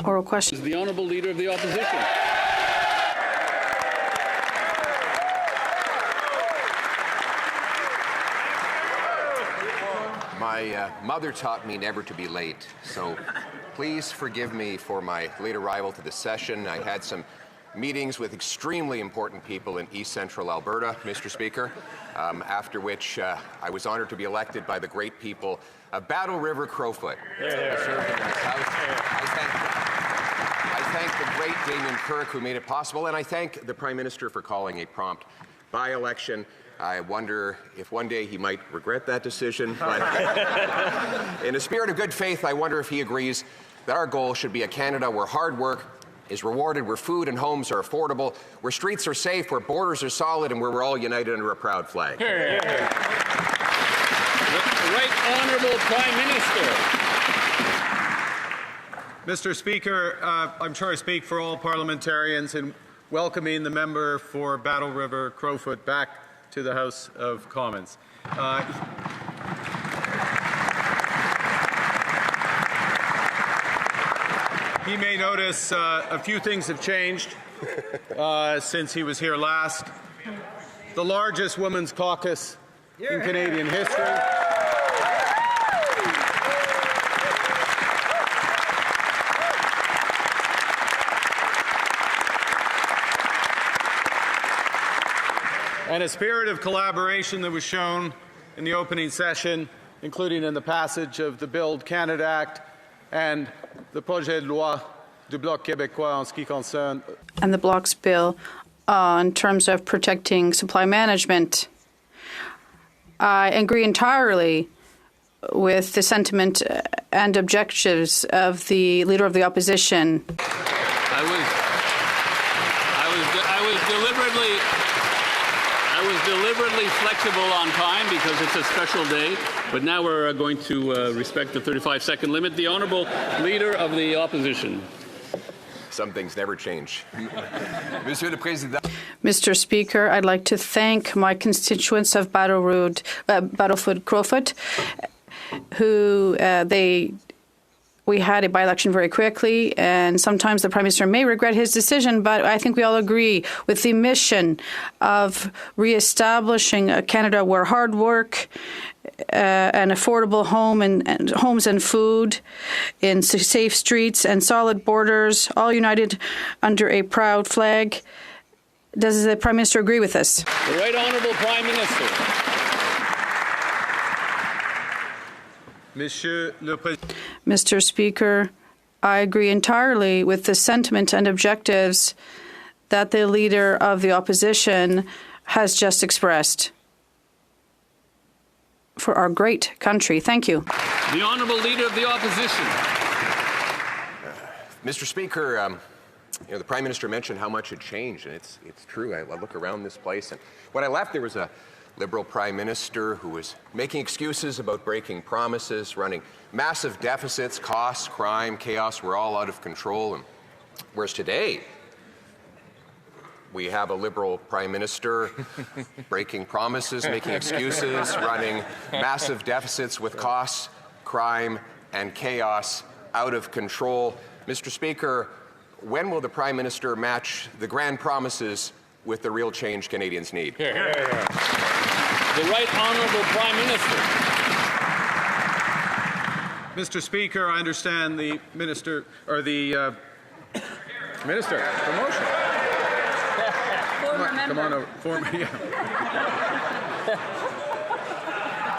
Oral question. The Honourable Leader of the Opposition. My mother taught me never to be late, so please forgive me for my late arrival to the session. I had some meetings with extremely important people in East Central Alberta, Mr. Speaker, after which I was honored to be elected by the great people of Battle River Crowfoot. I served in this House. I thank the great Damien Kirk who made it possible, and I thank the Prime Minister for calling a prompt by-election. I wonder if one day he might regret that decision, but in a spirit of good faith, I wonder if he agrees that our goal should be a Canada where hard work is rewarded, where food and homes are affordable, where streets are safe, where borders are solid, and where we're all united under a proud flag. The Right Honourable Prime Minister. Mr. Speaker, I'm sure I speak for all parliamentarians in welcoming the member for Battle River Crowfoot back to the House of Commons. He may notice a few things have changed since he was here last. The largest women's caucus in Canadian history. And a spirit of collaboration that was shown in the opening session, including in the passage of the Build Canada Act and the projet de loi du Bloc québécois en ce qui concerne. And the Bloc's bill in terms of protecting supply management. I agree entirely with the sentiment and objectives of the Leader of the Opposition. I was deliberately flexible on time because it's a special day, but now we're going to respect the 35-second limit. The Honourable Leader of the Opposition. Some things never change. Monsieur le Président. Mr. Speaker, I'd like to thank my constituents of Battlefoot Crowfoot, who we had a by-election very quickly, and sometimes the Prime Minister may regret his decision, but I think we all agree with the mission of reestablishing a Canada where hard work, an affordable home and homes and food, in safe streets and solid borders, all united under a proud flag. Does the Prime Minister agree with this? The Right Honourable Prime Minister. Mr. Speaker, I agree entirely with the sentiment and objectives that the Leader of the Opposition has just expressed for our great country. Thank you. The Honourable Leader of the Opposition. Mr. Speaker, the Prime Minister mentioned how much had changed, and it's true. I look around this place, and when I left, there was a Liberal Prime Minister who was making excuses about breaking promises, running massive deficits, costs, crime, chaos were all out of control. And whereas today, we have a Liberal Prime Minister breaking promises, making excuses, running massive deficits with costs, crime, and chaos out of control. Mr. Speaker, when will the Prime Minister match the grand promises with the real change Canadians need? The Right Honourable Prime Minister. Mr. Speaker, I understand the Minister, or the Minister, promotion. Come on over.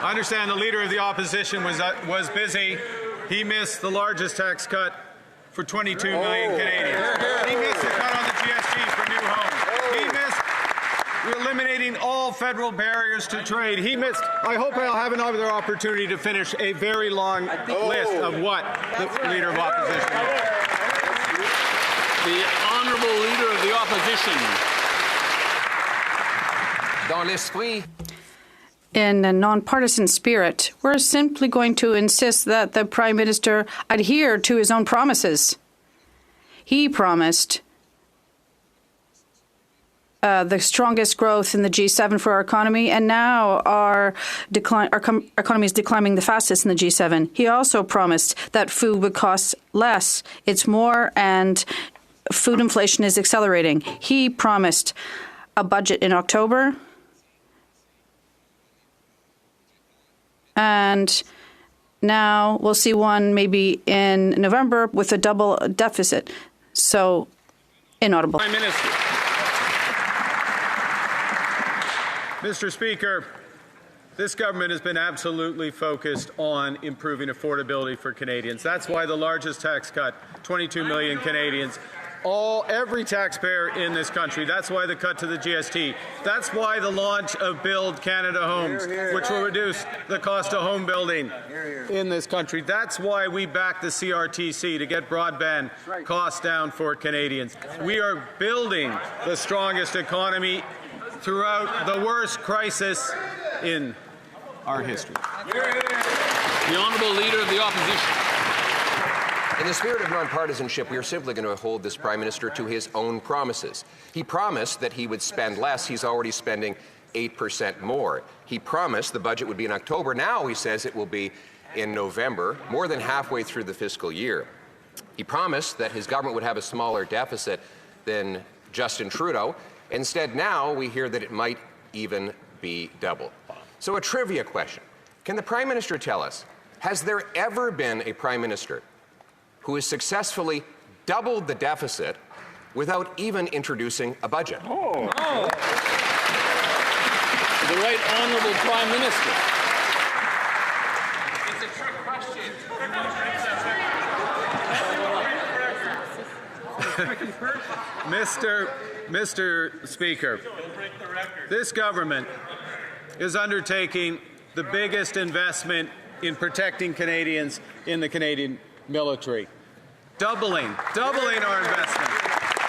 I understand the Leader of the Opposition was busy. He missed the largest tax cut for 22 million Canadians. He missed the cut on the GST for new homes. He missed eliminating all federal barriers to trade. He missed, I hope I'll have another opportunity to finish a very long list of what the Leader of Opposition did. The Honourable Leader of the Opposition. Dans l'esprit. In a nonpartisan spirit, we're simply going to insist that the Prime Minister adhere to his own promises. He promised the strongest growth in the G7 for our economy, and now our economy is declining the fastest in the G7. He also promised that food would cost less. It's more, and food inflation is accelerating. He promised a budget in October, and now we'll see one maybe in November with a double deficit. So, inaudible. Prime Minister. Mr. Speaker, this government has been absolutely focused on improving affordability for Canadians. That's why the largest tax cut, 22 million Canadians, every taxpayer in this country. That's why the cut to the GST. That's why the launch of Build Canada Homes, which will reduce the cost of home building in this country. That's why we back the CRTC to get broadband costs down for Canadians. We are building the strongest economy throughout the worst crisis in our history. The Honourable Leader of the Opposition. In the spirit of nonpartisanship, we are simply going to hold this Prime Minister to his own promises. He promised that he would spend less. He's already spending 8% more. He promised the budget would be in October. Now he says it will be in November, more than halfway through the fiscal year. He promised that his government would have a smaller deficit than Justin Trudeau. Instead, now we hear that it might even be double. So a trivia question. Can the Prime Minister tell us, has there ever been a Prime Minister who has successfully doubled the deficit without even introducing a budget? The Right Honourable Prime Minister. It's a trick question. Mr. Speaker, this government is undertaking the biggest investment in protecting Canadians in the Canadian military. Doubling our investment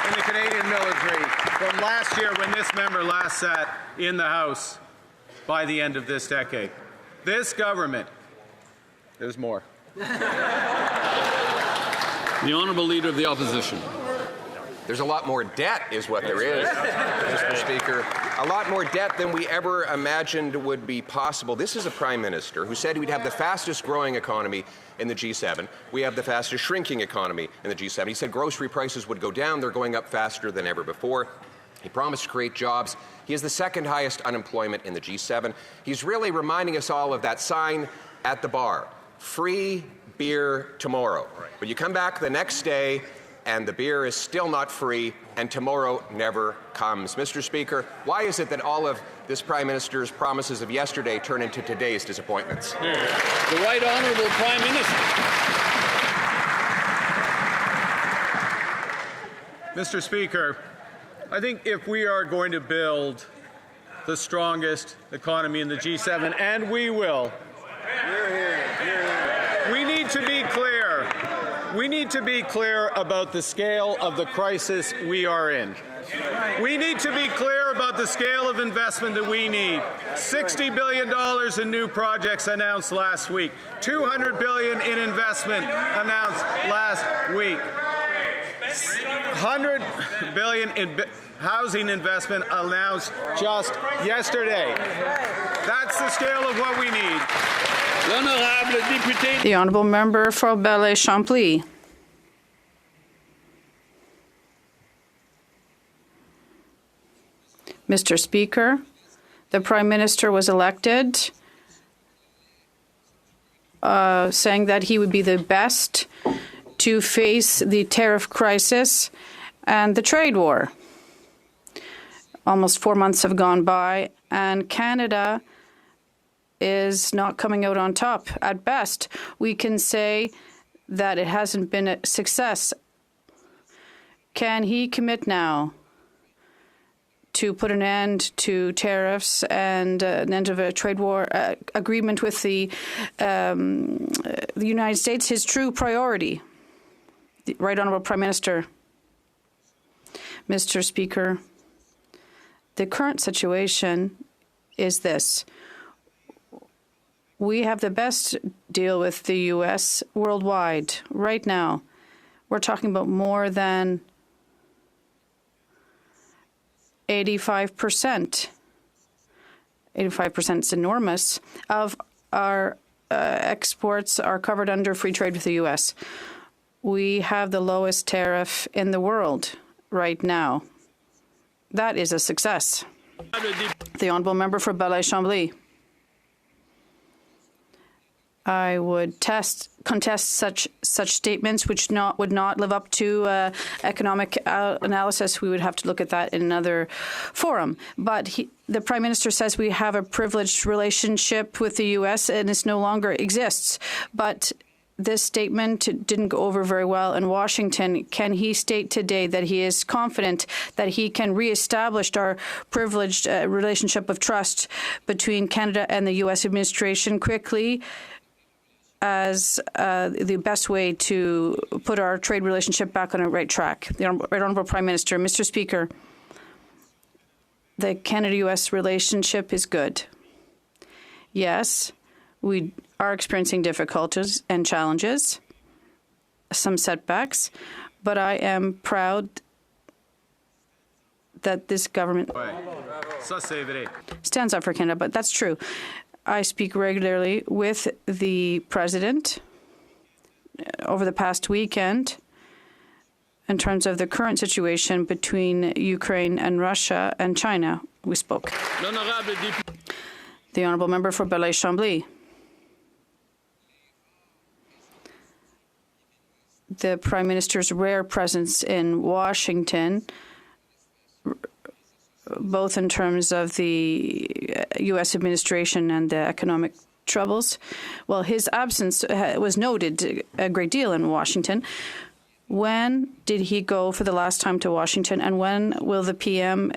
in the Canadian military from last year when this member last sat in the House by the end of this decade. This government, there's more. The Honourable Leader of the Opposition. There's a lot more debt is what there is, Mr. Speaker. A lot more debt than we ever imagined would be possible. This is a Prime Minister who said we'd have the fastest growing economy in the G7. We have the fastest shrinking economy in the G7. He said grocery prices would go down. They're going up faster than ever before. He promised to create jobs. He has the second highest unemployment in the G7. He's really reminding us all of that sign at the bar, free beer tomorrow. But you come back the next day and the beer is still not free, and tomorrow never comes. Mr. Speaker, why is it that all of this Prime Minister's promises of yesterday turn into today's disappointments? The Right Honourable Prime Minister. Mr. Speaker, I think if we are going to build the strongest economy in the G7, and we will, we need to be clear. We need to be clear about the scale of the crisis we are in. We need to be clear about the scale of investment that we need. $60 billion in new projects announced last week. $200 billion in investment announced last week. $100 billion in housing investment announced just yesterday. That's the scale of what we need. The Honourable Member for Belleuil-Champlain. Mr. Speaker, the Prime Minister was elected saying that he would be the best to face the tariff crisis and the trade war. Almost 4 months have gone by, and Canada is not coming out on top. At best, we can say that it hasn't been a success. Can he commit now to put an end to tariffs and an end of a trade war agreement with the United States, his true priority? The Right Honourable Prime Minister. Mr. Speaker, the current situation is this. We have the best deal with the U.S. worldwide right now. We're talking about more than 85%. 85% is enormous of our exports are covered under free trade with the U.S. We have the lowest tariff in the world right now. That is a success. The Honourable Member for Belleuil-Chambly. I would contest such statements which would not live up to economic analysis. We would have to look at that in another forum. But the Prime Minister says we have a privileged relationship with the U.S. and it no longer exists. But this statement didn't go over very well in Washington. Can he state today that he is confident that he can reestablish our privileged relationship of trust between Canada and the U.S. administration quickly as the best way to put our trade relationship back on a right track? The Right Honourable Prime Minister. Mr. Speaker, the Canada-U.S. relationship is good. Yes, we are experiencing difficulties and challenges, some setbacks, but I am proud that this government stands up for Canada, but that's true. I speak regularly with the President over the past weekend in terms of the current situation between Ukraine and Russia and China. We spoke. The Honourable Member for Belleuil-Chambly. The Prime Minister's rare presence in Washington, both in terms of the U.S. administration and the economic troubles. Well, his absence was noted a great deal in Washington. When did he go for the last time to Washington, and when will the PM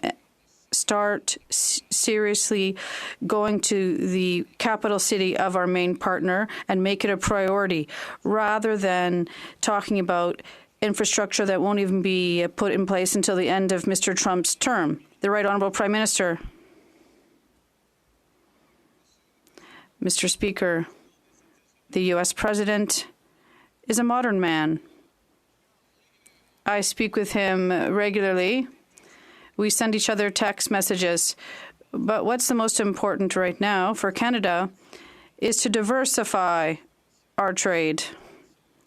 start seriously going to the capital city of our main partner and make it a priority, rather than talking about infrastructure that won't even be put in place until the end of Mr. Trump's term? The Right Honourable Prime Minister. Mr. Speaker, the U.S. President is a modern man. I speak with him regularly. We send each other text messages. But what's the most important right now for Canada is to diversify our trade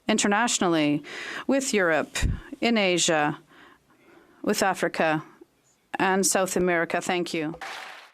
internationally with Europe, in Asia, with Africa, and South America. Thank you.